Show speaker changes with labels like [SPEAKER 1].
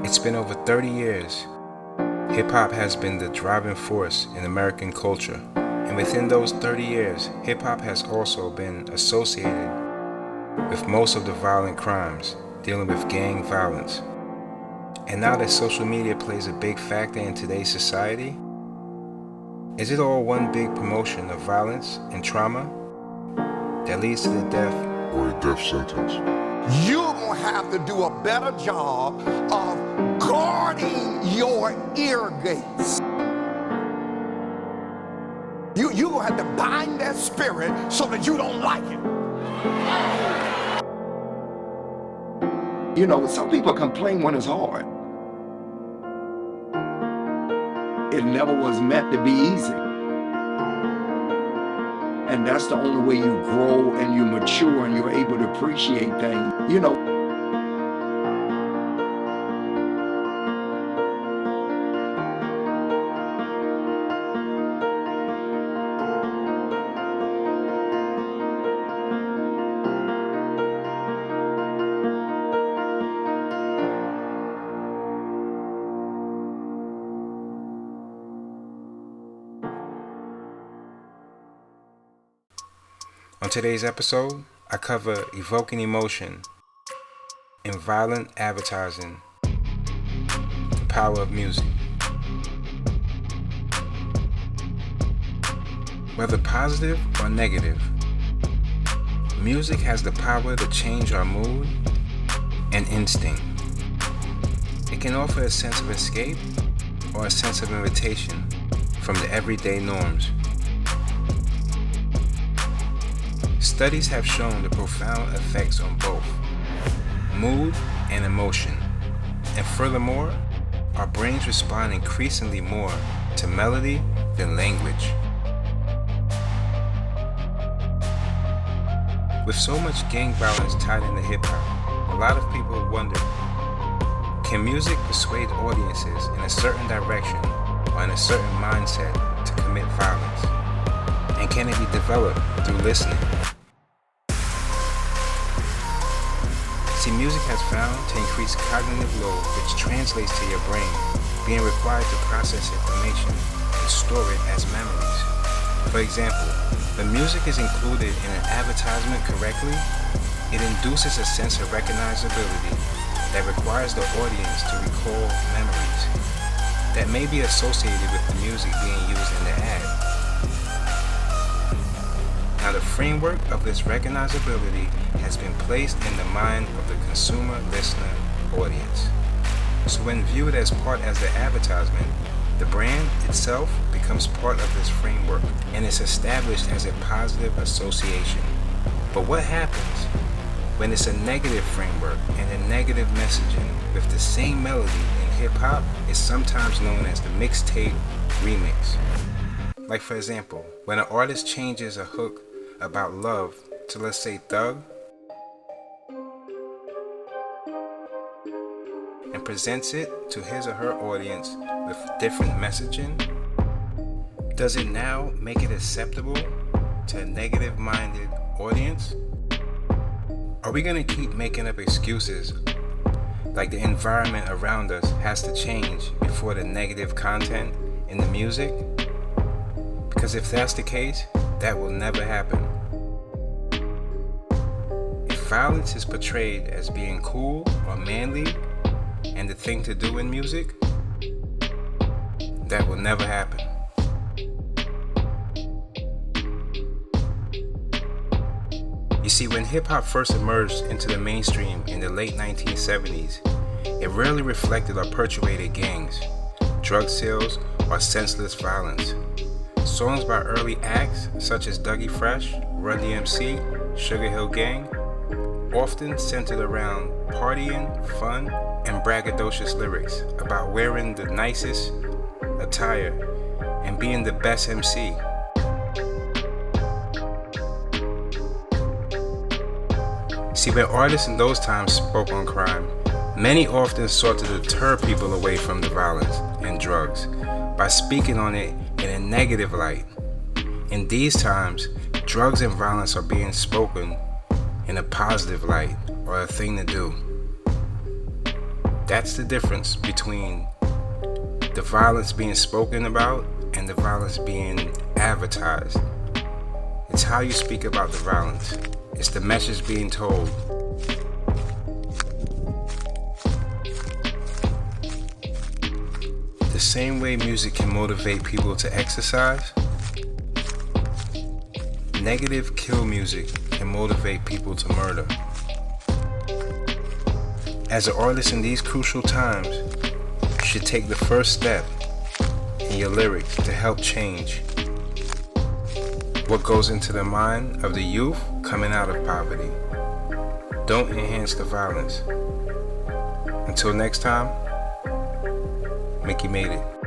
[SPEAKER 1] It's been over 30 years. Hip-hop has been the driving force in American culture. And within those 30 years, hip-hop has also been associated with most of the violent crimes, dealing with gang violence. And now that social media plays a big factor in today's society, is it all one big promotion of violence and trauma that leads to the death
[SPEAKER 2] or a death sentence?
[SPEAKER 3] You're going to have to do a better job of guarding your ear gates. You're going to have to bind that spirit so that you don't like it.
[SPEAKER 4] You know, some people complain when it's hard. It never was meant to be easy. And that's the only way you grow and you mature and you're able to appreciate things. You know,
[SPEAKER 1] On today's episode, I cover evoking emotion in violent advertising, the power of music. Whether positive or negative, music has the power to change our mood and instinct. It can offer a sense of escape or a sense of invitation from the everyday norms. Studies have shown the profound effects on both mood and emotion, and furthermore, our brains respond increasingly more to melody than language. With so much gang violence tied into hip-hop, a lot of people wonder, can music persuade audiences in a certain direction or in a certain mindset to commit violence? And can it be developed through listening? See, music has found to increase cognitive load, which translates to your brain being required to process information and store it as memories. For example, when music is included in an advertisement correctly, it induces a sense of recognizability that requires the audience to recall memories that may be associated with the music being used in the ad. Now, the framework of this recognizability has been placed in the mind of the consumer listener audience. So when viewed as the advertisement, the brand itself becomes part of this framework and is established as a positive association. But what happens when it's a negative framework and a negative messaging with the same melody in hip-hop is sometimes known as the mixtape remix? Like, for example, when an artist changes a hook about love to, let's say, Thug, and presents it to his or her audience with different messaging, does it now make it acceptable to a negative-minded audience? Are we going to keep making up excuses like the environment around us has to change before the negative content in the music? Because if that's the case, that will never happen. If violence is portrayed as being cool or manly and the thing to do in music, that will never happen. You see, when hip-hop first emerged into the mainstream in the late 1970s, it rarely reflected or perpetuated gangs, drug sales, or senseless violence. Songs by early acts such as Dougie Fresh, Run DMC, Sugar Hill Gang often centered around partying, fun, and braggadocious lyrics about wearing the nicest attire and being the best MC. See, when artists in those times spoke on crime, many often sought to deter people away from the violence and drugs by speaking on it in a negative light. In these times, drugs and violence are being spoken in a positive light, or a thing to do. That's the difference between the violence being spoken about and the violence being advertised. It's how you speak about the violence. It's the message being told. The same way music can motivate people to exercise, negative kill music can motivate people to murder. As an artist in these crucial times, you should take the first step in your lyrics to help change what goes into the mind of the youth coming out of poverty. Don't enhance the violence. Until next time, Mickey made it.